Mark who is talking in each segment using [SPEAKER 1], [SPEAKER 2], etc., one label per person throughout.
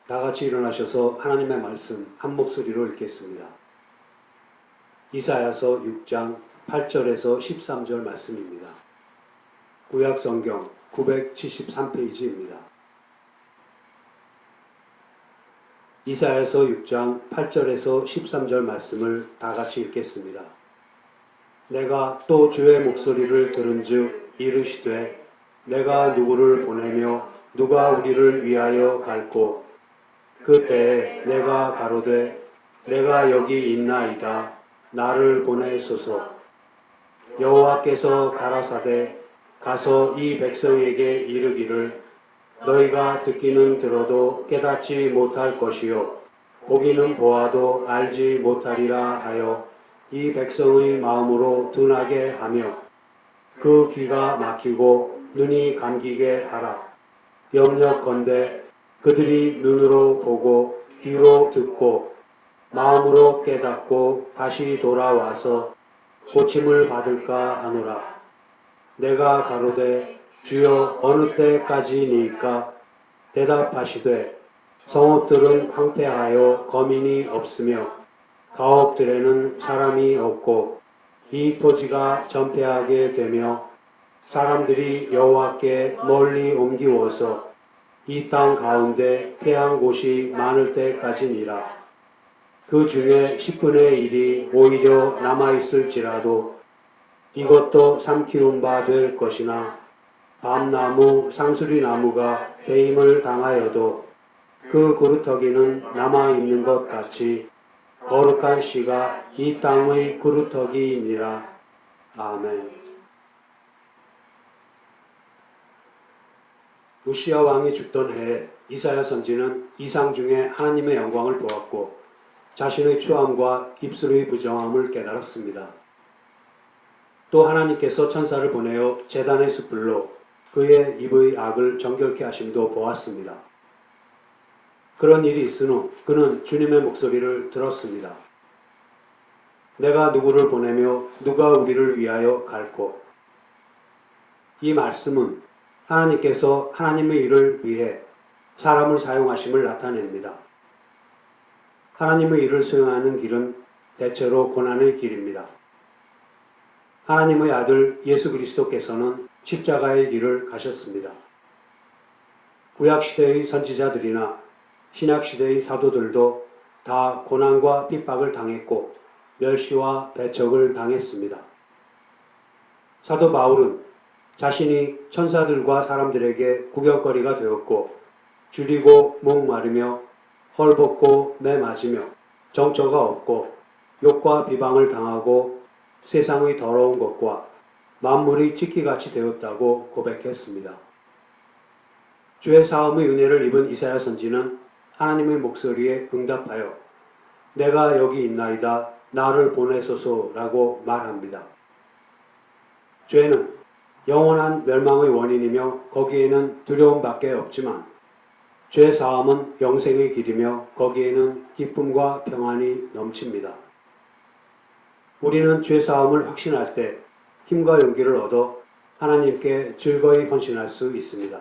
[SPEAKER 1] 다 같이 일어나셔서 하나님의 말씀 한 목소리로 읽겠습니다. 이사야서 6장 8절에서 13절 말씀입니다. 구약 성경 973페이지입니다. 이사야서 6장 8절에서 13절 말씀을 다 같이 읽겠습니다. 내가 또 주의 목소리를 들은즉 이르시되 내가 누구를 보내며 누가 우리를 위하여 갈꼬 그때에 내가 가로되 내가 여기 있나이다 나를 보내소서. 여호와께서 가라사대 가서 이 백성에게 이르기를 너희가 듣기는 들어도 깨닫지 못할 것이요 보기는 보아도 알지 못하리라 하여 이 백성의 마음으로 둔하게 하며 그 귀가 막히고 눈이 감기게 하라. 염려컨대 그들이 눈으로 보고 귀로 듣고 마음으로 깨닫고 다시 돌아와서 고침을 받을까 하노라. 내가 가로되 주여 어느 때까지니까 대답하시되 성읍들은 황폐하여 거민이 없으며 가옥들에는 사람이 없고 이 토지가 전폐하게 되며 사람들이 여호와께 멀리 옮기워서 이 땅 가운데 패한 곳이 많을 때까지니라. 그 중에 10분의 1이 오히려 남아있을지라도 이것도 삼키운 바 될 것이나 밤나무 상수리나무가 배임을 당하여도 그 그루터기는 남아있는 것 같이 거룩한 씨가 이 땅의 그루터기이니라. 아멘. 우시야 왕이 죽던 해에 이사야 선지는 이상 중에 하나님의 영광을 보았고 자신의 추함과 입술의 부정함을 깨달았습니다. 또 하나님께서 천사를 보내어 제단의 숯불로 그의 입의 악을 정결케 하심도 보았습니다. 그런 일이 있은 후 그는 주님의 목소리를 들었습니다. 내가 누구를 보내며 누가 우리를 위하여 갈꼬. 이 말씀은 하나님께서 하나님의 일을 위해 사람을 사용하심을 나타냅니다. 하나님의 일을 수행하는 길은 대체로 고난의 길입니다. 하나님의 아들 예수 그리스도께서는 십자가의 길을 가셨습니다. 구약시대의 선지자들이나 신약시대의 사도들도 다 고난과 핍박을 당했고 멸시와 배척을 당했습니다. 사도 바울은 자신이 천사들과 사람들에게 구경거리가 되었고 줄이고 목마르며 헐벗고 매맞으며 정처가 없고 욕과 비방을 당하고 세상의 더러운 것과 만물의 찢기같이 되었다고 고백했습니다. 주의 사함의 은혜를 입은 이사야 선지는 하나님의 목소리에 응답하여 내가 여기 있나이다 나를 보내소서라고 말합니다. 죄는 영원한 멸망의 원인이며 거기에는 두려움밖에 없지만 죄 사함은 영생의 길이며 거기에는 기쁨과 평안이 넘칩니다. 우리는 죄 사함을 확신할 때 힘과 용기를 얻어 하나님께 즐거이 헌신할 수 있습니다.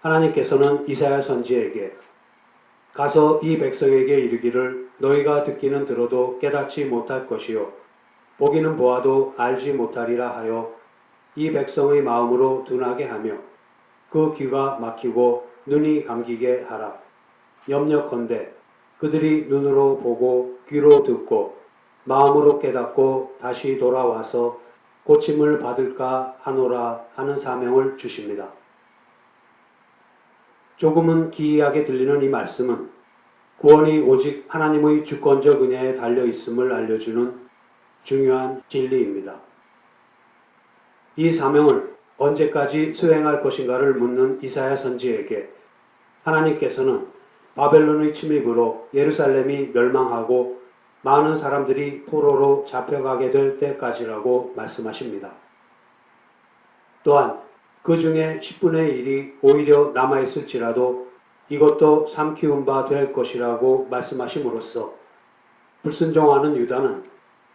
[SPEAKER 1] 하나님께서는 이사야 선지에게 가서 이 백성에게 이르기를 너희가 듣기는 들어도 깨닫지 못할 것이요 보기는 보아도 알지 못하리라 하여 이 백성의 마음으로 둔하게 하며 그 귀가 막히고 눈이 감기게 하라. 염려컨대 그들이 눈으로 보고 귀로 듣고 마음으로 깨닫고 다시 돌아와서 고침을 받을까 하노라 하는 사명을 주십니다. 조금은 기이하게 들리는 이 말씀은 구원이 오직 하나님의 주권적 은혜에 달려 있음을 알려주는 중요한 진리입니다. 이 사명을 언제까지 수행할 것인가를 묻는 이사야 선지에게 하나님께서는 바벨론의 침입으로 예루살렘이 멸망하고 많은 사람들이 포로로 잡혀가게 될 때까지라고 말씀하십니다. 또한 그 중에 10분의 1이 오히려 남아있을지라도 이것도 삼키운 바 될 것이라고 말씀하심으로써 불순종하는 유다는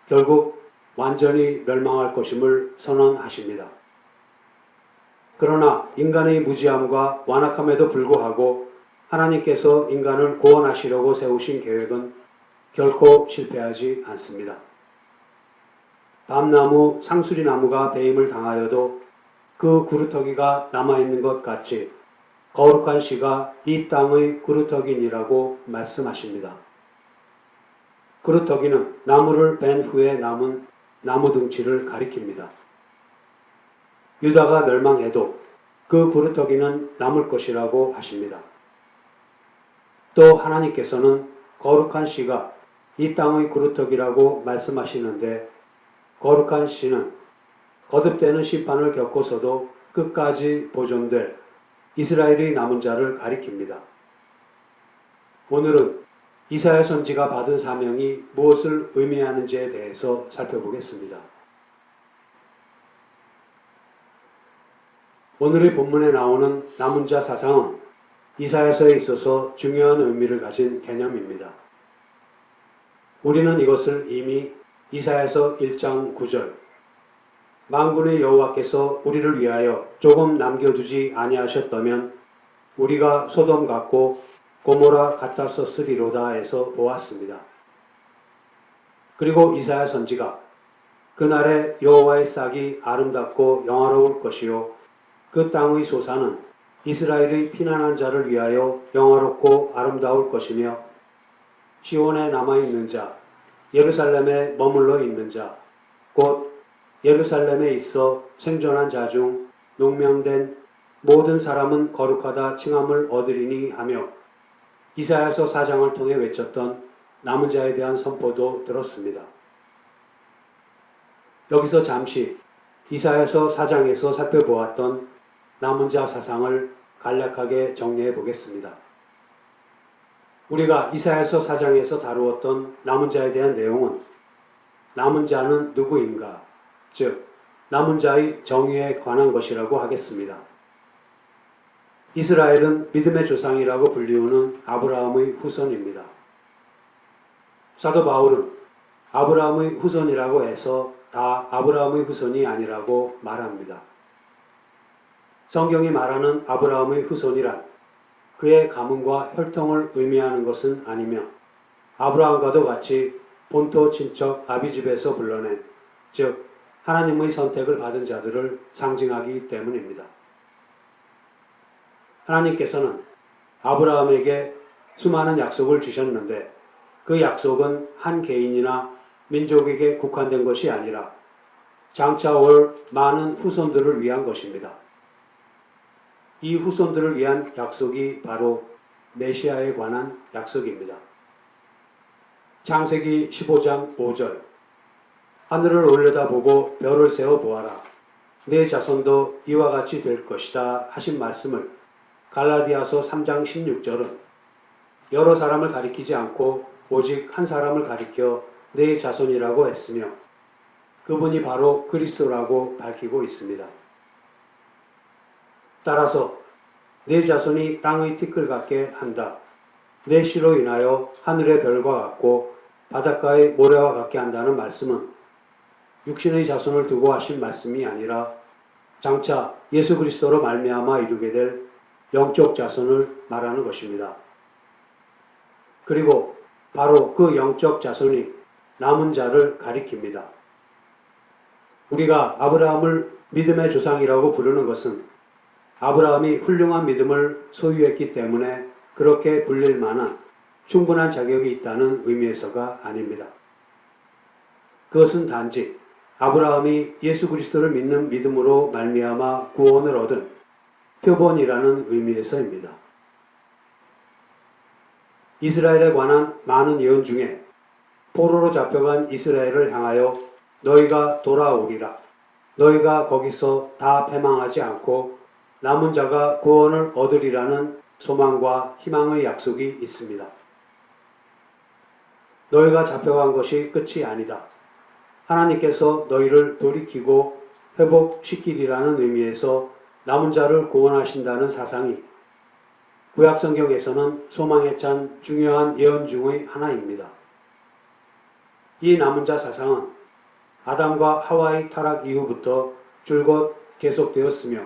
[SPEAKER 1] 결국 완전히 멸망할 것임을 선언하십니다. 그러나 인간의 무지함과 완악함에도 불구하고 하나님께서 인간을 구원하시려고 세우신 계획은 결코 실패하지 않습니다. 밤나무, 상수리나무가 배임을 당하여도 그 구루터기가 남아있는 것 같이 거룩한 씨가 이 땅의 구루터기니라고 말씀하십니다. 구루터기는 나무를 벤 후에 남은 나무 둥치를 가리킵니다. 유다가 멸망해도 그 구루터기는 남을 것이라고 하십니다. 또 하나님께서는 거룩한 씨가 이 땅의 구루터기라고 말씀하시는데 거룩한 씨는 거듭되는 심판을 겪고서도 끝까지 보존될 이스라엘의 남은 자를 가리킵니다. 오늘은 이사야 선지가 받은 사명이 무엇을 의미하는지에 대해서 살펴보겠습니다. 오늘의 본문에 나오는 남은 자 사상은 이사야서에 있어서 중요한 의미를 가진 개념입니다. 우리는 이것을 이미 이사야서 1장 9절 만군의 여호와께서 우리를 위하여 조금 남겨두지 아니하셨다면 우리가 소돔 같고 고모라 같았었으리로다 에서 보았습니다. 그리고 이사야 선지가 그날에 여호와의 싹이 아름답고 영화로울 것이요 그 땅의 소사는 이스라엘의 피난한 자를 위하여 영화롭고 아름다울 것이며 시온에 남아있는 자, 예루살렘에 머물러 있는 자, 곧 예루살렘에 있어 생존한 자 중 농명된 모든 사람은 거룩하다 칭함을 얻으리니 하며 이사야서 4장을 통해 외쳤던 남은 자에 대한 선포도 들었습니다. 여기서 잠시 이사야서 4장에서 살펴보았던 남은 자 사상을 간략하게 정리해 보겠습니다. 우리가 이사야서 4장에서 다루었던 남은 자에 대한 내용은 남은 자는 누구인가, 즉 남은 자의 정의에 관한 것이라고 하겠습니다. 이스라엘은 믿음의 조상이라고 불리우는 아브라함의 후손입니다. 사도 바울은 아브라함의 후손이라고 해서 다 아브라함의 후손이 아니라고 말합니다. 성경이 말하는 아브라함의 후손이란 그의 가문과 혈통을 의미하는 것은 아니며 아브라함과도 같이 본토 친척 아비집에서 불러낸 즉 하나님의 선택을 받은 자들을 상징하기 때문입니다. 하나님께서는 아브라함에게 수많은 약속을 주셨는데 그 약속은 한 개인이나 민족에게 국한된 것이 아니라 장차 올 많은 후손들을 위한 것입니다. 이 후손들을 위한 약속이 바로 메시아에 관한 약속입니다. 창세기 15장 5절 하늘을 올려다보고 별을 세어 보아라. 내 자손도 이와 같이 될 것이다 하신 말씀을 갈라디아서 3장 16절은 여러 사람을 가리키지 않고 오직 한 사람을 가리켜 내 자손이라고 했으며 그분이 바로 그리스도라고 밝히고 있습니다. 따라서 내 자손이 땅의 티끌 같게 한다. 내 씨로 인하여 하늘의 별과 같고 바닷가의 모래와 같게 한다는 말씀은 육신의 자손을 두고 하신 말씀이 아니라 장차 예수 그리스도로 말미암아 이루게 될 영적 자손을 말하는 것입니다. 그리고 바로 그 영적 자손이 남은 자를 가리킵니다. 우리가 아브라함을 믿음의 조상이라고 부르는 것은 아브라함이 훌륭한 믿음을 소유했기 때문에 그렇게 불릴 만한 충분한 자격이 있다는 의미에서가 아닙니다. 그것은 단지 아브라함이 예수 그리스도를 믿는 믿음으로 말미암아 구원을 얻은 표본이라는 의미에서입니다. 이스라엘에 관한 많은 예언 중에 포로로 잡혀간 이스라엘을 향하여 너희가 돌아오리라. 너희가 거기서 다 패망하지 않고 남은 자가 구원을 얻으리라는 소망과 희망의 약속이 있습니다. 너희가 잡혀간 것이 끝이 아니다. 하나님께서 너희를 돌이키고 회복시키리라는 의미에서 남은 자를 구원하신다는 사상이 구약 성경에서는 소망에 찬 중요한 예언 중의 하나입니다. 이 남은 자 사상은 아담과 하와의 타락 이후부터 줄곧 계속되었으며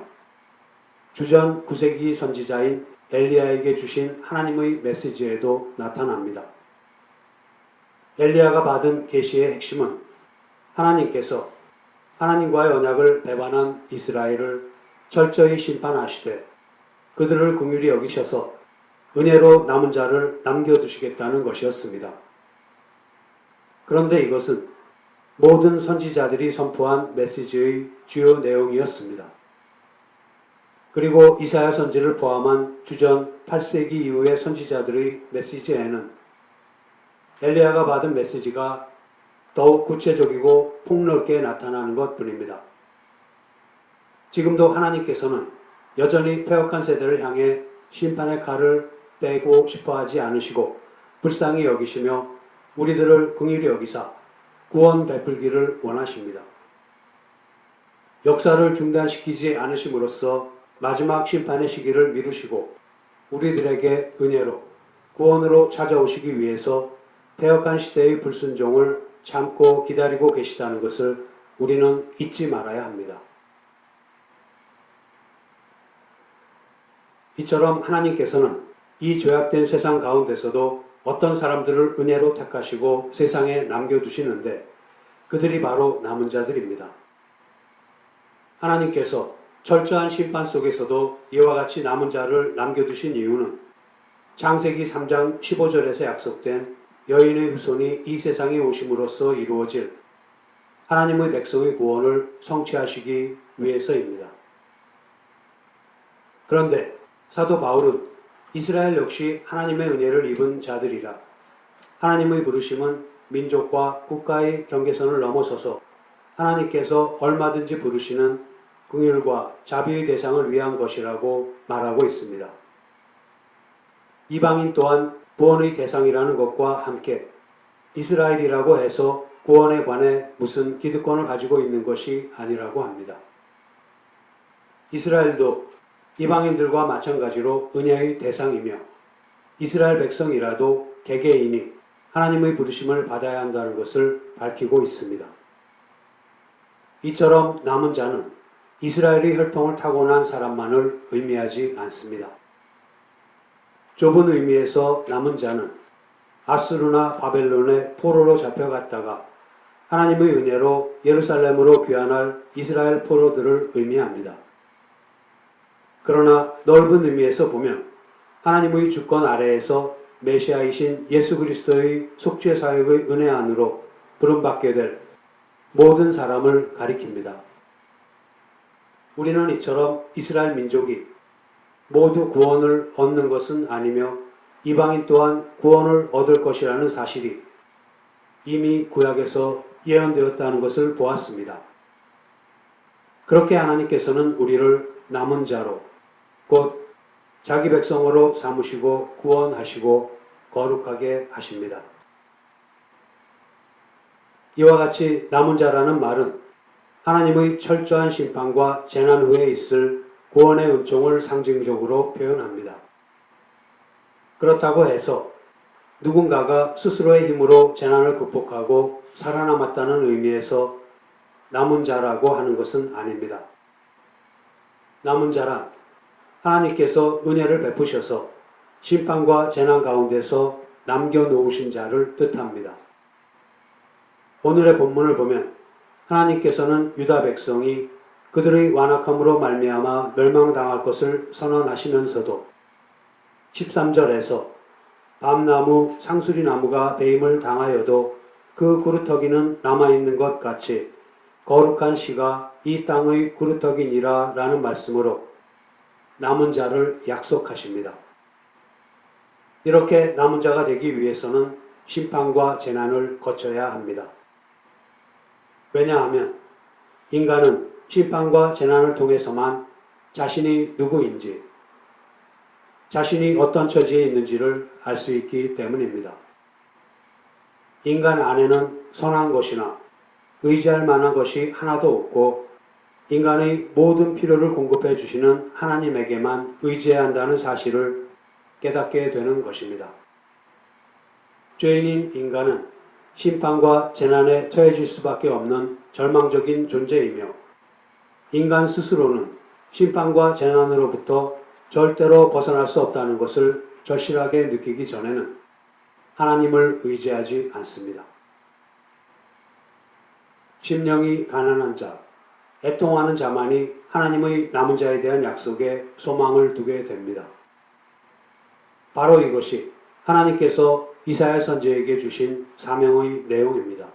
[SPEAKER 1] 주전 9세기 선지자인 엘리야에게 주신 하나님의 메시지에도 나타납니다. 엘리야가 받은 계시의 핵심은 하나님께서 하나님과의 언약을 배반한 이스라엘을 철저히 심판하시되 그들을 긍휼히 여기셔서 은혜로 남은 자를 남겨두시겠다는 것이었습니다. 그런데 이것은 모든 선지자들이 선포한 메시지의 주요 내용이었습니다. 그리고 이사야 선지를 포함한 주전 8세기 이후의 선지자들의 메시지에는 엘리야가 받은 메시지가 더욱 구체적이고 폭넓게 나타나는 것뿐입니다. 지금도 하나님께서는 여전히 패역한 세대를 향해 심판의 칼을 빼고 싶어하지 않으시고 불쌍히 여기시며 우리들을 긍휼히 여기사 구원 베풀기를 원하십니다. 역사를 중단시키지 않으심으로써 마지막 심판의 시기를 미루시고 우리들에게 은혜로 구원으로 찾아오시기 위해서 패역한 시대의 불순종을 참고 기다리고 계시다는 것을 우리는 잊지 말아야 합니다. 이처럼 하나님께서는 이 죄악된 세상 가운데서도 어떤 사람들을 은혜로 택하시고 세상에 남겨두시는데 그들이 바로 남은 자들입니다. 하나님께서 철저한 심판 속에서도 이와 같이 남은 자를 남겨두신 이유는 창세기 3장 15절에서 약속된 여인의 후손이 이 세상에 오심으로써 이루어질 하나님의 백성의 구원을 성취하시기 위해서입니다. 그런데 사도 바울은 이스라엘 역시 하나님의 은혜를 입은 자들이라 하나님의 부르심은 민족과 국가의 경계선을 넘어서서 하나님께서 얼마든지 부르시는 긍휼과 자비의 대상을 위한 것이라고 말하고 있습니다. 이방인 또한 구원의 대상이라는 것과 함께 이스라엘이라고 해서 구원에 관해 무슨 기득권을 가지고 있는 것이 아니라고 합니다. 이스라엘도 이방인들과 마찬가지로 은혜의 대상이며 이스라엘 백성이라도 개개인이 하나님의 부르심을 받아야 한다는 것을 밝히고 있습니다. 이처럼 남은 자는 이스라엘의 혈통을 타고난 사람만을 의미하지 않습니다. 좁은 의미에서 남은 자는 아수르나 바벨론의 포로로 잡혀갔다가 하나님의 은혜로 예루살렘으로 귀환할 이스라엘 포로들을 의미합니다. 그러나 넓은 의미에서 보면 하나님의 주권 아래에서 메시아이신 예수 그리스도의 속죄 사역의 은혜 안으로 부름받게 될 모든 사람을 가리킵니다. 우리는 이처럼 이스라엘 민족이 모두 구원을 얻는 것은 아니며 이방인 또한 구원을 얻을 것이라는 사실이 이미 구약에서 예언되었다는 것을 보았습니다. 그렇게 하나님께서는 우리를 남은 자로 곧 자기 백성으로 삼으시고 구원하시고 거룩하게 하십니다. 이와 같이 남은 자라는 말은 하나님의 철저한 심판과 재난 후에 있을 구원의 은총을 상징적으로 표현합니다. 그렇다고 해서 누군가가 스스로의 힘으로 재난을 극복하고 살아남았다는 의미에서 남은 자라고 하는 것은 아닙니다. 남은 자란 하나님께서 은혜를 베푸셔서 심판과 재난 가운데서 남겨놓으신 자를 뜻합니다. 오늘의 본문을 보면 하나님께서는 유다 백성이 그들의 완악함으로 말미암아 멸망당할 것을 선언하시면서도 13절에서 밤나무, 상수리나무가 배임을 당하여도 그 구루터기는 남아있는 것 같이 거룩한 씨가 이 땅의 구루터기니라 라는 말씀으로 남은 자를 약속하십니다. 이렇게 남은 자가 되기 위해서는 심판과 재난을 거쳐야 합니다. 왜냐하면 인간은 심판과 재난을 통해서만 자신이 누구인지, 자신이 어떤 처지에 있는지를 알 수 있기 때문입니다. 인간 안에는 선한 것이나 의지할 만한 것이 하나도 없고 인간의 모든 필요를 공급해 주시는 하나님에게만 의지해야 한다는 사실을 깨닫게 되는 것입니다. 죄인인 인간은 심판과 재난에 처해질 수밖에 없는 절망적인 존재이며 인간 스스로는 심판과 재난으로부터 절대로 벗어날 수 없다는 것을 절실하게 느끼기 전에는 하나님을 의지하지 않습니다. 심령이 가난한 자, 애통하는 자만이 하나님의 남은 자에 대한 약속에 소망을 두게 됩니다. 바로 이것이 하나님께서 이사야 선지자에게 주신 사명의 내용입니다.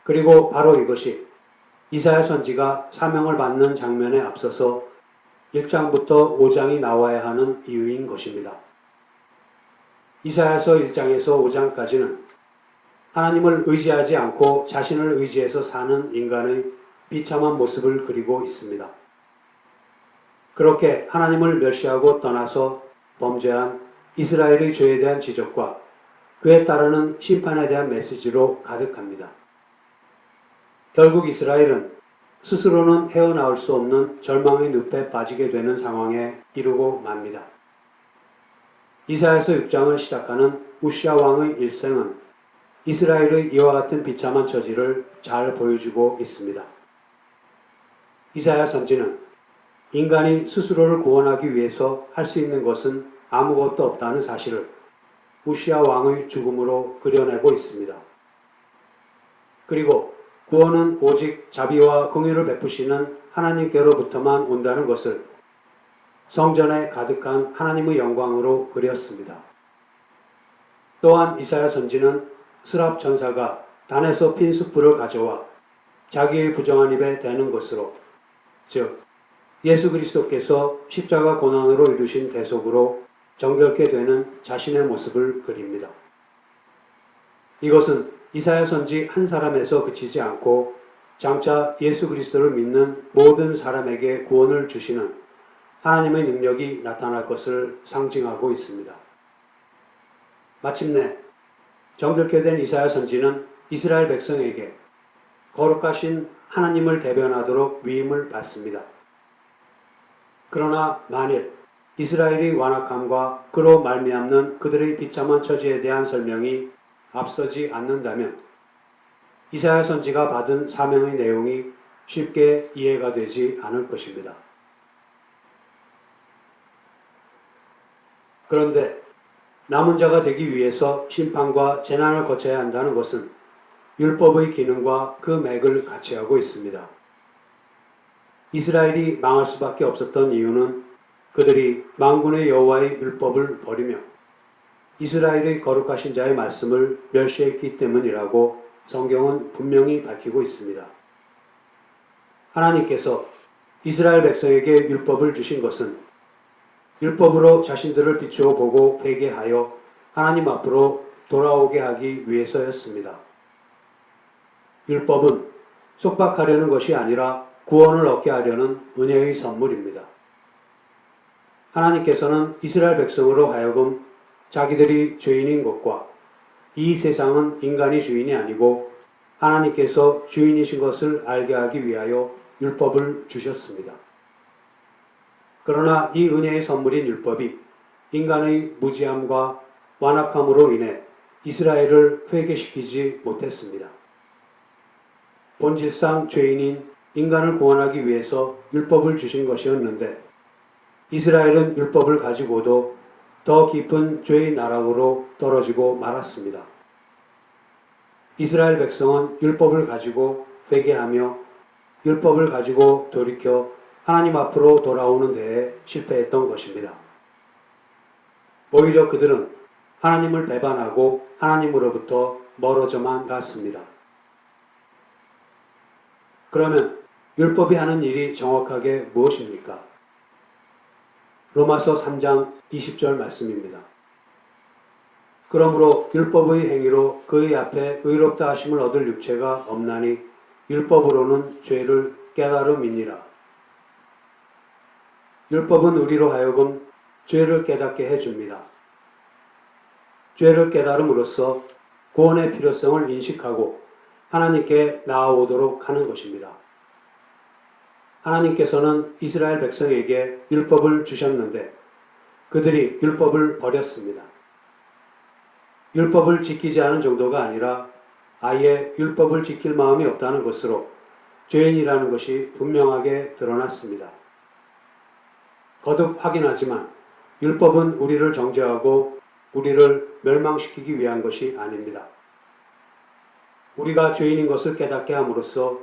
[SPEAKER 1] 그리고 바로 이것이 이사야 선지가 사명을 받는 장면에 앞서서 1장부터 5장이 나와야 하는 이유인 것입니다. 이사야서 1장에서 5장까지는 하나님을 의지하지 않고 자신을 의지해서 사는 인간의 비참한 모습을 그리고 있습니다. 그렇게 하나님을 멸시하고 떠나서 범죄한 이스라엘의 죄에 대한 지적과 그에 따르는 심판에 대한 메시지로 가득합니다. 결국 이스라엘은 스스로는 헤어나올 수 없는 절망의 늪에 빠지게 되는 상황에 이르고 맙니다. 이사야서 6장을 시작하는 우시야 왕의 일생은 이스라엘의 이와 같은 비참한 처지를 잘 보여주고 있습니다. 이사야 선지는 인간이 스스로를 구원하기 위해서 할 수 있는 것은 아무것도 없다는 사실을 우시야 왕의 죽음으로 그려내고 있습니다. 그리고 구원은 오직 자비와 긍휼을 베푸시는 하나님께로부터만 온다는 것을 성전에 가득한 하나님의 영광으로 그렸습니다. 또한 이사야 선지는 스랍 전사가 단에서 핀 숯불을 가져와 자기의 부정한 입에 대는 것으로, 즉 예수 그리스도께서 십자가 고난으로 이루신 대속으로 정결케 되는 자신의 모습을 그립니다. 이것은 이사야 선지 한 사람에서 그치지 않고 장차 예수 그리스도를 믿는 모든 사람에게 구원을 주시는 하나님의 능력이 나타날 것을 상징하고 있습니다. 마침내 정결케 된 이사야 선지는 이스라엘 백성에게 거룩하신 하나님을 대변하도록 위임을 받습니다. 그러나 만일 이스라엘의 완악함과 그로 말미암는 그들의 비참한 처지에 대한 설명이 앞서지 않는다면 이사야 선지가 받은 사명의 내용이 쉽게 이해가 되지 않을 것입니다. 그런데 남은 자가 되기 위해서 심판과 재난을 거쳐야 한다는 것은 율법의 기능과 그 맥을 같이 하고 있습니다. 이스라엘이 망할 수밖에 없었던 이유는 그들이 만군의 여호와의 율법을 버리며 이스라엘의 거룩하신 자의 말씀을 멸시했기 때문이라고 성경은 분명히 밝히고 있습니다. 하나님께서 이스라엘 백성에게 율법을 주신 것은 율법으로 자신들을 비추어 보고 회개하여 하나님 앞으로 돌아오게 하기 위해서였습니다. 율법은 속박하려는 것이 아니라 구원을 얻게 하려는 은혜의 선물입니다. 하나님께서는 이스라엘 백성으로 하여금 자기들이 죄인인 것과 이 세상은 인간이 주인이 아니고 하나님께서 주인이신 것을 알게 하기 위하여 율법을 주셨습니다. 그러나 이 은혜의 선물인 율법이 인간의 무지함과 완악함으로 인해 이스라엘을 회개시키지 못했습니다. 본질상 죄인인 인간을 구원하기 위해서 율법을 주신 것이었는데 이스라엘은 율법을 가지고도 더 깊은 죄의 나락으로 떨어지고 말았습니다. 이스라엘 백성은 율법을 가지고 회개하며 율법을 가지고 돌이켜 하나님 앞으로 돌아오는 데에 실패했던 것입니다. 오히려 그들은 하나님을 배반하고 하나님으로부터 멀어져만 갔습니다. 그러면 율법이 하는 일이 정확하게 무엇입니까? 로마서 3장 20절 말씀입니다. 그러므로 율법의 행위로 그의 앞에 의롭다 하심을 얻을 육체가 없나니 율법으로는 죄를 깨달음이니라. 율법은 우리로 하여금 죄를 깨닫게 해줍니다. 죄를 깨달음으로써 구원의 필요성을 인식하고 하나님께 나아오도록 하는 것입니다. 하나님께서는 이스라엘 백성에게 율법을 주셨는데 그들이 율법을 버렸습니다. 율법을 지키지 않은 정도가 아니라 아예 율법을 지킬 마음이 없다는 것으로 죄인이라는 것이 분명하게 드러났습니다. 거듭 확인하지만 율법은 우리를 정죄하고 우리를 멸망시키기 위한 것이 아닙니다. 우리가 죄인인 것을 깨닫게 함으로써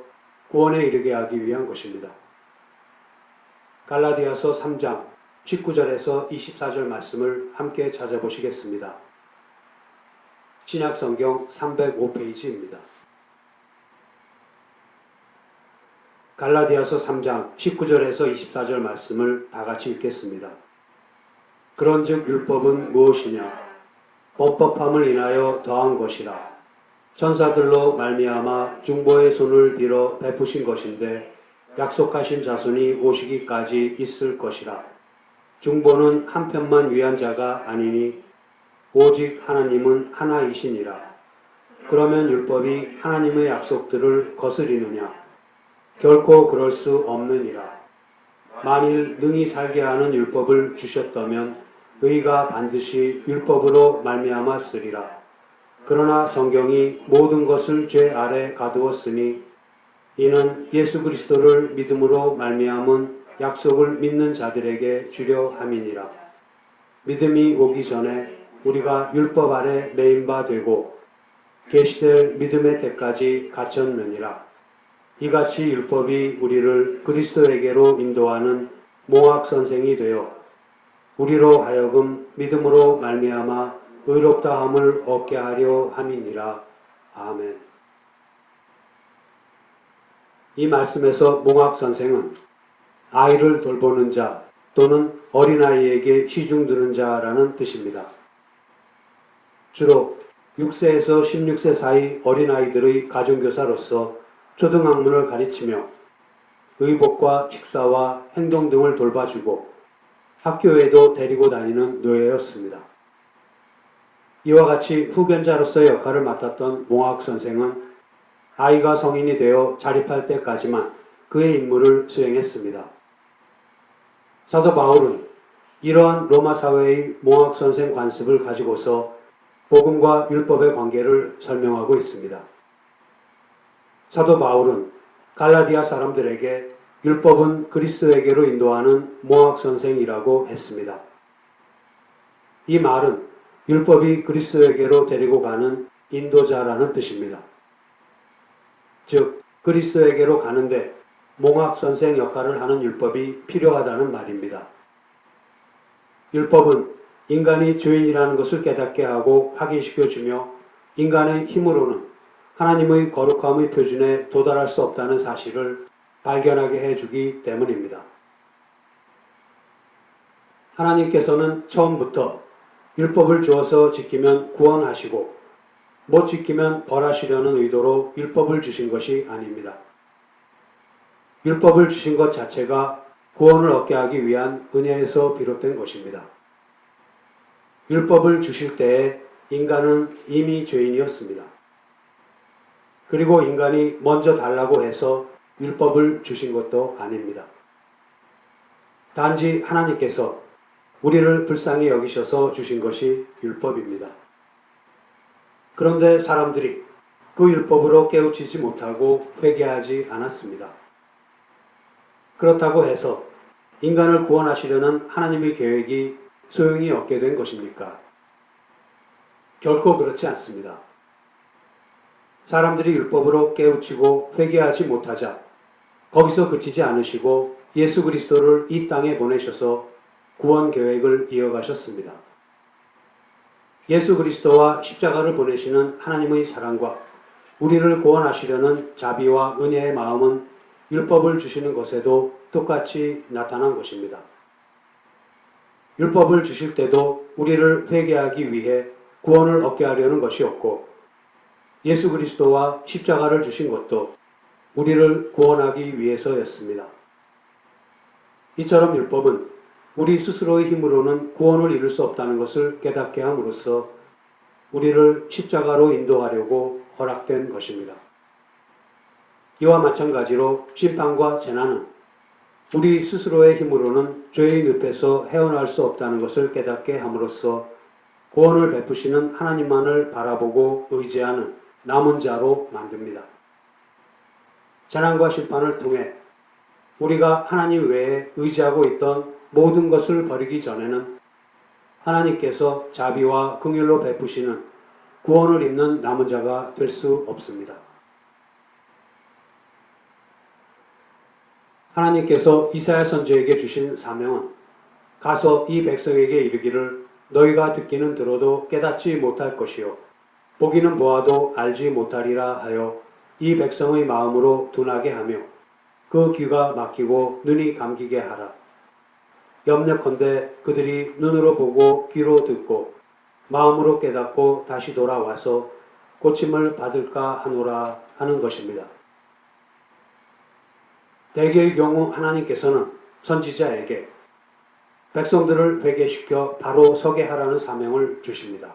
[SPEAKER 1] 구원에 이르게 하기 위한 것입니다. 갈라디아서 3장 19절에서 24절 말씀을 함께 찾아보시겠습니다. 신약성경 305페이지입니다. 갈라디아서 3장 19절에서 24절 말씀을 다 같이 읽겠습니다. 그런즉 율법은 무엇이냐? 범법함을 인하여 더한 것이라. 천사들로 말미암아 중보의 손을 빌어 베푸신 것인데 약속하신 자손이 오시기까지 있을 것이라. 중보는 한편만 위한 자가 아니니 오직 하나님은 하나이시니라. 그러면 율법이 하나님의 약속들을 거스리느냐? 결코 그럴 수 없느니라. 만일 능히 살게 하는 율법을 주셨다면 의가 반드시 율법으로 말미암아 쓰리라. 그러나 성경이 모든 것을 죄 아래 가두었으니 이는 예수 그리스도를 믿음으로 말미암은 약속을 믿는 자들에게 주려 함이니라. 믿음이 오기 전에 우리가 율법 아래 매인 바 되고 계시될 믿음의 때까지 갇혔느니라. 이같이 율법이 우리를 그리스도에게로 인도하는 몽학 선생이 되어 우리로 하여금 믿음으로 말미암아 의롭다함을 얻게 하려 함이니라. 아멘. 이 말씀에서 몽학 선생은 아이를 돌보는 자 또는 어린아이에게 시중 드는 자라는 뜻입니다. 주로 6세에서 16세 사이 어린아이들의 가정교사로서 초등학문을 가르치며 의복과 식사와 행동 등을 돌봐주고 학교에도 데리고 다니는 노예였습니다. 이와 같이 후견자로서의 역할을 맡았던 몽학 선생은 아이가 성인이 되어 자립할 때까지만 그의 임무를 수행했습니다. 사도 바울은 이러한 로마 사회의 몽학 선생 관습을 가지고서 복음과 율법의 관계를 설명하고 있습니다. 사도 바울은 갈라디아 사람들에게 율법은 그리스도에게로 인도하는 몽학 선생이라고 했습니다. 이 말은 율법이 그리스도에게로 데리고 가는 인도자라는 뜻입니다. 즉 그리스도에게로 가는데 몽학 선생 역할을 하는 율법이 필요하다는 말입니다. 율법은 인간이 죄인이라는 것을 깨닫게 하고 확인시켜주며 인간의 힘으로는 하나님의 거룩함의 표준에 도달할 수 없다는 사실을 발견하게 해주기 때문입니다. 하나님께서는 처음부터 율법을 주어서 지키면 구원하시고 못 지키면 벌하시려는 의도로 율법을 주신 것이 아닙니다. 율법을 주신 것 자체가 구원을 얻게 하기 위한 은혜에서 비롯된 것입니다. 율법을 주실 때에 인간은 이미 죄인이었습니다. 그리고 인간이 먼저 달라고 해서 율법을 주신 것도 아닙니다. 단지 하나님께서 우리를 불쌍히 여기셔서 주신 것이 율법입니다. 그런데 사람들이 그 율법으로 깨우치지 못하고 회개하지 않았습니다. 그렇다고 해서 인간을 구원하시려는 하나님의 계획이 소용이 없게 된 것입니까? 결코 그렇지 않습니다. 사람들이 율법으로 깨우치고 회개하지 못하자 거기서 그치지 않으시고 예수 그리스도를 이 땅에 보내셔서 구원 계획을 이어가셨습니다. 예수 그리스도와 십자가를 보내시는 하나님의 사랑과 우리를 구원하시려는 자비와 은혜의 마음은 율법을 주시는 것에도 똑같이 나타난 것입니다. 율법을 주실 때도 우리를 회개하기 위해 구원을 얻게 하려는 것이었고 예수 그리스도와 십자가를 주신 것도 우리를 구원하기 위해서였습니다. 이처럼 율법은 우리 스스로의 힘으로는 구원을 이룰 수 없다는 것을 깨닫게 함으로써 우리를 십자가로 인도하려고 허락된 것입니다. 이와 마찬가지로 심판과 재난은 우리 스스로의 힘으로는 죄의 늪에서 헤어날 수 없다는 것을 깨닫게 함으로써 구원을 베푸시는 하나님만을 바라보고 의지하는 남은 자로 만듭니다. 재난과 심판을 통해 우리가 하나님 외에 의지하고 있던 모든 것을 버리기 전에는 하나님께서 자비와 긍휼로 베푸시는 구원을 입는 남은 자가 될 수 없습니다. 하나님께서 이사야 선지자에게 주신 사명은 가서 이 백성에게 이르기를 너희가 듣기는 들어도 깨닫지 못할 것이요 보기는 보아도 알지 못하리라 하여 이 백성의 마음으로 둔하게 하며 그 귀가 막히고 눈이 감기게 하라. 염려컨대 그들이 눈으로 보고 귀로 듣고 마음으로 깨닫고 다시 돌아와서 고침을 받을까 하노라 하는 것입니다. 대개의 경우 하나님께서는 선지자에게 백성들을 회개시켜 바로 서게 하라는 사명을 주십니다.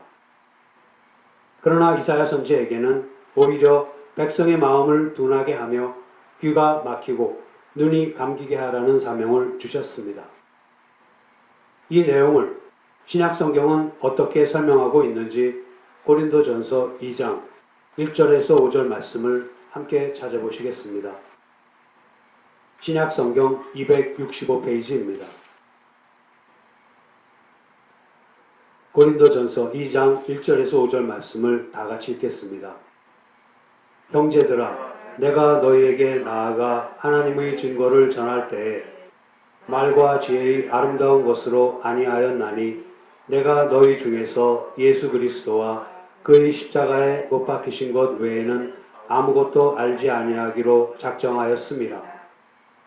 [SPEAKER 1] 그러나 이사야 선지자에게는 오히려 백성의 마음을 둔하게 하며 귀가 막히고 눈이 감기게 하라는 사명을 주셨습니다. 이 내용을 신약성경은 어떻게 설명하고 있는지 고린도전서 2장 1절에서 5절 말씀을 함께 찾아보시겠습니다. 신약성경 265페이지입니다. 고린도전서 2장 1절에서 5절 말씀을 다 같이 읽겠습니다. 형제들아, 내가 너희에게 나아가 하나님의 증거를 전할 때에 말과 지혜의 아름다운 것으로 아니하였나니 내가 너희 중에서 예수 그리스도와 그의 십자가에 못 박히신 것 외에는 아무것도 알지 아니하기로 작정하였음이라.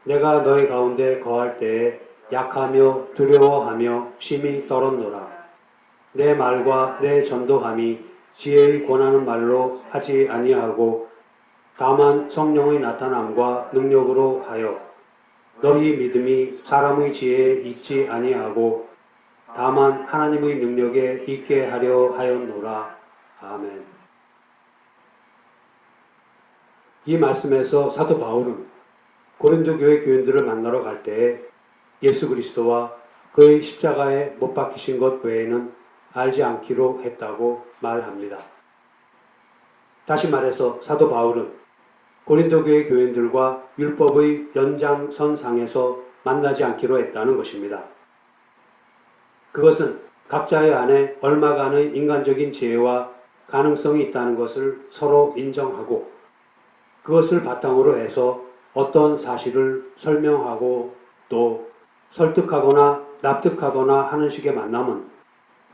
[SPEAKER 1] 내가 너희 가운데 거할 때에 약하며 두려워하며 심히 떨었노라. 내 말과 내 전도함이 지혜의 권하는 말로 하지 아니하고 다만 성령의 나타남과 능력으로 하여 너희 믿음이 사람의 지혜에 있지 아니하고 다만 하나님의 능력에 있게 하려 하였노라. 아멘. 이 말씀에서 사도 바울은 고린도 교회 교인들을 만나러 갈 때에 예수 그리스도와 그의 십자가에 못 박히신 것 외에는 알지 않기로 했다고 말합니다. 다시 말해서 사도 바울은 고린도 교회 교인들과 율법의 연장선상에서 만나지 않기로 했다는 것입니다. 그것은 각자의 안에 얼마간의 인간적인 지혜와 가능성이 있다는 것을 서로 인정하고 그것을 바탕으로 해서 어떤 사실을 설명하고 또 설득하거나 납득하거나 하는 식의 만남은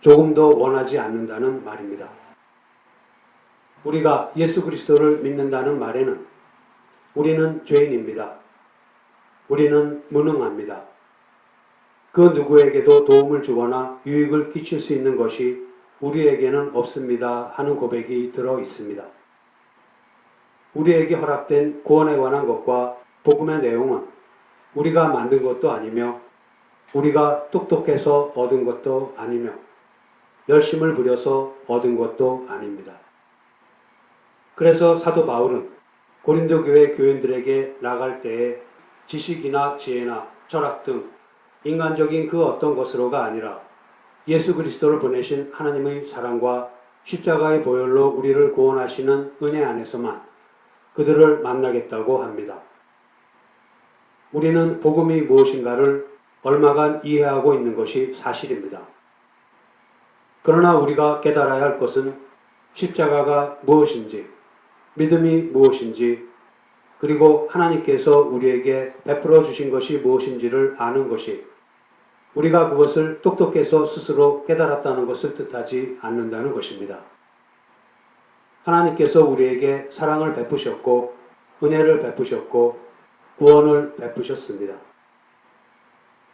[SPEAKER 1] 조금도 원하지 않는다는 말입니다. 우리가 예수 그리스도를 믿는다는 말에는 우리는 죄인입니다. 우리는 무능합니다. 그 누구에게도 도움을 주거나 유익을 끼칠 수 있는 것이 우리에게는 없습니다 하는 고백이 들어 있습니다. 우리에게 허락된 구원에 관한 것과 복음의 내용은 우리가 만든 것도 아니며 우리가 똑똑해서 얻은 것도 아니며 열심을 부려서 얻은 것도 아닙니다. 그래서 사도 바울은 고린도 교회 교인들에게 나갈 때에 지식이나 지혜나 철학 등 인간적인 그 어떤 것으로가 아니라 예수 그리스도를 보내신 하나님의 사랑과 십자가의 보혈로 우리를 구원하시는 은혜 안에서만 그들을 만나겠다고 합니다. 우리는 복음이 무엇인가를 얼마간 이해하고 있는 것이 사실입니다. 그러나 우리가 깨달아야 할 것은 십자가가 무엇인지, 믿음이 무엇인지, 그리고 하나님께서 우리에게 베풀어 주신 것이 무엇인지를 아는 것이 우리가 그것을 똑똑해서 스스로 깨달았다는 것을 뜻하지 않는다는 것입니다. 하나님께서 우리에게 사랑을 베푸셨고 은혜를 베푸셨고 구원을 베푸셨습니다.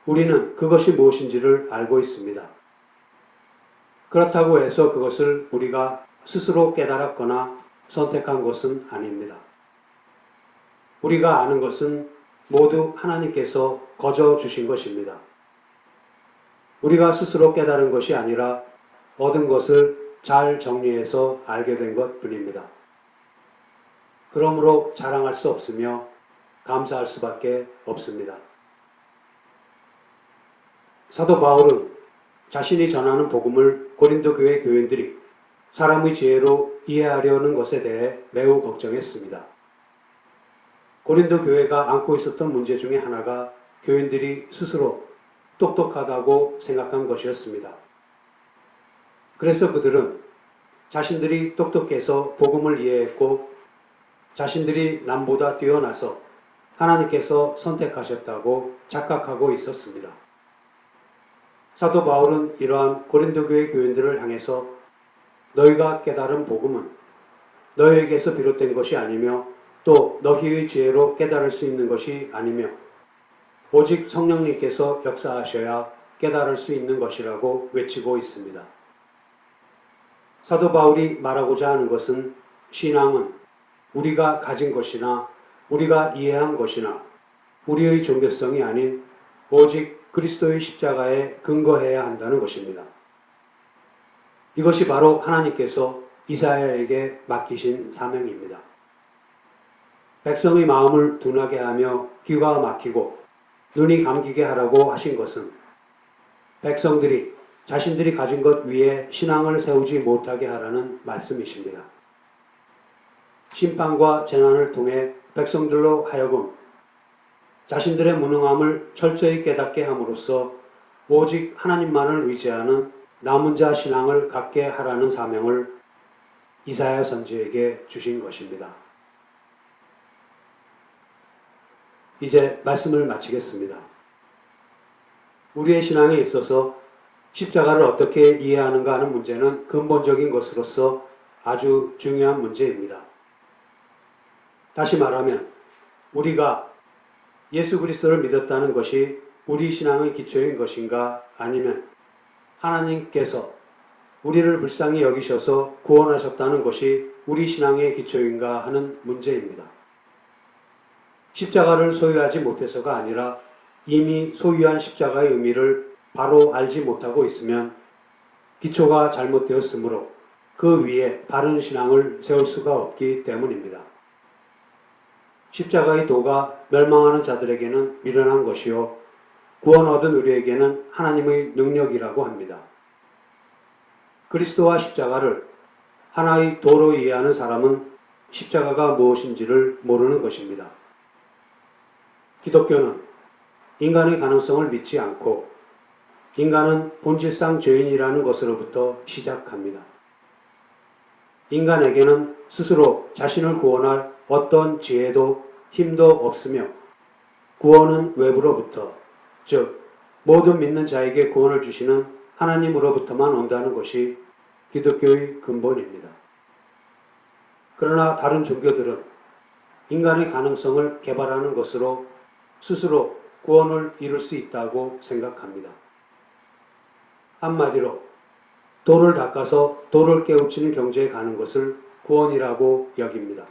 [SPEAKER 1] 우리는 그것이 무엇인지를 알고 있습니다. 그렇다고 해서 그것을 우리가 스스로 깨달았거나 선택한 것은 아닙니다. 우리가 아는 것은 모두 하나님께서 거저 주신 것입니다. 우리가 스스로 깨달은 것이 아니라 얻은 것을 잘 정리해서 알게 된 것 뿐입니다. 그러므로 자랑할 수 없으며 감사할 수밖에 없습니다. 사도 바울은 자신이 전하는 복음을 고린도 교회 교인들이 사람의 지혜로 이해하려는 것에 대해 매우 걱정했습니다. 고린도 교회가 안고 있었던 문제 중에 하나가 교인들이 스스로 똑똑하다고 생각한 것이었습니다. 그래서 그들은 자신들이 똑똑해서 복음을 이해했고 자신들이 남보다 뛰어나서 하나님께서 선택하셨다고 착각하고 있었습니다. 사도 바울은 이러한 고린도 교회 교인들을 향해서 너희가 깨달은 복음은 너희에게서 비롯된 것이 아니며 또 너희의 지혜로 깨달을 수 있는 것이 아니며 오직 성령님께서 역사하셔야 깨달을 수 있는 것이라고 외치고 있습니다. 사도 바울이 말하고자 하는 것은 신앙은 우리가 가진 것이나 우리가 이해한 것이나 우리의 종교성이 아닌 오직 그리스도의 십자가에 근거해야 한다는 것입니다. 이것이 바로 하나님께서 이사야에게 맡기신 사명입니다. 백성의 마음을 둔하게 하며 귀가 막히고 눈이 감기게 하라고 하신 것은 백성들이 자신들이 가진 것 위에 신앙을 세우지 못하게 하라는 말씀이십니다. 심판과 재난을 통해 백성들로 하여금 자신들의 무능함을 철저히 깨닫게 함으로써 오직 하나님만을 의지하는 남은 자 신앙을 갖게 하라는 사명을 이사야 선지에게 주신 것입니다. 이제 말씀을 마치겠습니다. 우리의 신앙에 있어서 십자가를 어떻게 이해하는가 하는 문제는 근본적인 것으로서 아주 중요한 문제입니다. 다시 말하면 우리가 예수 그리스도를 믿었다는 것이 우리 신앙의 기초인 것인가 아니면 하나님께서 우리를 불쌍히 여기셔서 구원하셨다는 것이 우리 신앙의 기초인가 하는 문제입니다. 십자가를 소유하지 못해서가 아니라 이미 소유한 십자가의 의미를 바로 알지 못하고 있으면 기초가 잘못되었으므로 그 위에 바른 신앙을 세울 수가 없기 때문입니다. 십자가의 도가 멸망하는 자들에게는 미련한 것이요 구원 얻은 우리에게는 하나님의 능력이라고 합니다. 그리스도와 십자가를 하나의 도로 이해하는 사람은 십자가가 무엇인지를 모르는 것입니다. 기독교는 인간의 가능성을 믿지 않고 인간은 본질상 죄인이라는 것으로부터 시작합니다. 인간에게는 스스로 자신을 구원할 어떤 지혜도 힘도 없으며 구원은 외부로부터, 즉 모든 믿는 자에게 구원을 주시는 하나님으로부터만 온다는 것이 기독교의 근본입니다. 그러나 다른 종교들은 인간의 가능성을 개발하는 것으로 스스로 구원을 이룰 수 있다고 생각합니다. 한마디로 돌을 닦아서 돌을 깨우치는 경지에 가는 것을 구원이라고 여깁니다.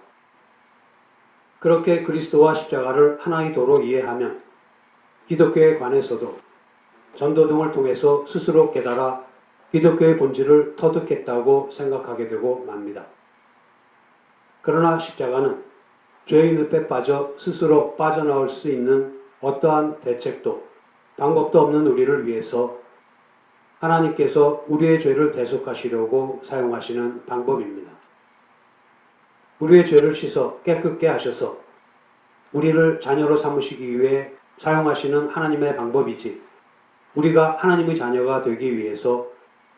[SPEAKER 1] 그렇게 그리스도와 십자가를 하나의 도로 이해하면 기독교에 관해서도 전도 등을 통해서 스스로 깨달아 기독교의 본질을 터득했다고 생각하게 되고 맙니다. 그러나 십자가는 죄의 늪에 빠져 스스로 빠져나올 수 있는 어떠한 대책도 방법도 없는 우리를 위해서 하나님께서 우리의 죄를 대속하시려고 사용하시는 방법입니다. 우리의 죄를 씻어 깨끗게 하셔서 우리를 자녀로 삼으시기 위해 사용하시는 하나님의 방법이지 우리가 하나님의 자녀가 되기 위해서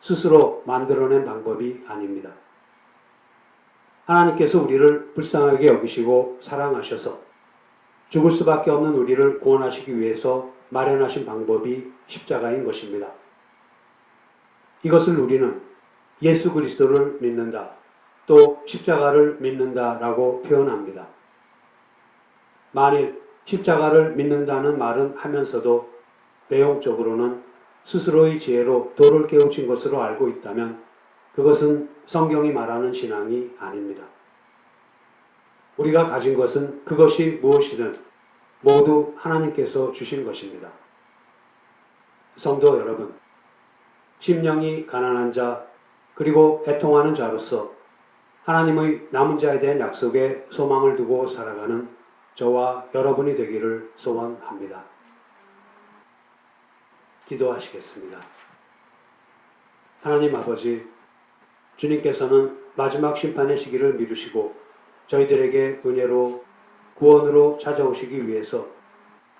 [SPEAKER 1] 스스로 만들어낸 방법이 아닙니다. 하나님께서 우리를 불쌍하게 여기시고 사랑하셔서 죽을 수밖에 없는 우리를 구원하시기 위해서 마련하신 방법이 십자가인 것입니다. 이것을 우리는 예수 그리스도를 믿는다, 또 십자가를 믿는다라고 표현합니다. 만일 십자가를 믿는다는 말은 하면서도 내용적으로는 스스로의 지혜로 돌을 깨우친 것으로 알고 있다면 그것은 성경이 말하는 신앙이 아닙니다. 우리가 가진 것은 그것이 무엇이든 모두 하나님께서 주신 것입니다. 성도 여러분, 심령이 가난한 자 그리고 애통하는 자로서 하나님의 남은 자에 대한 약속에 소망을 두고 살아가는 저와 여러분이 되기를 소원합니다. 기도하시겠습니다. 하나님 아버지, 주님께서는 마지막 심판의 시기를 미루시고 저희들에게 은혜로 구원으로 찾아오시기 위해서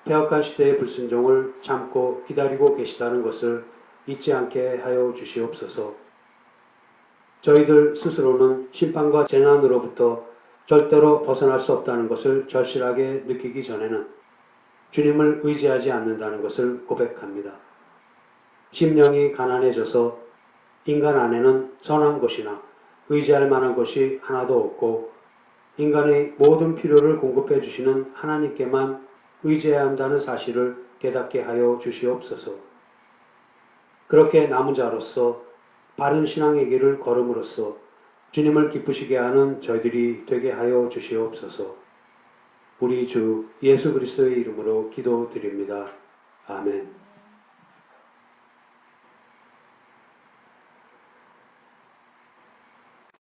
[SPEAKER 1] 태역한 시대의 불순종을 참고 기다리고 계시다는 것을 잊지 않게 하여 주시옵소서. 저희들 스스로는 심판과 재난으로부터 절대로 벗어날 수 없다는 것을 절실하게 느끼기 전에는 주님을 의지하지 않는다는 것을 고백합니다. 심령이 가난해져서 인간 안에는 선한 것이나 의지할 만한 것이 하나도 없고 인간의 모든 필요를 공급해 주시는 하나님께만 의지해야 한다는 사실을 깨닫게 하여 주시옵소서. 그렇게 남은 자로서 바른 신앙의 길을 걸음으로써 주님을 기쁘시게 하는 저희들이 되게 하여 주시옵소서. 우리 주 예수 그리스도의 이름으로 기도드립니다. 아멘.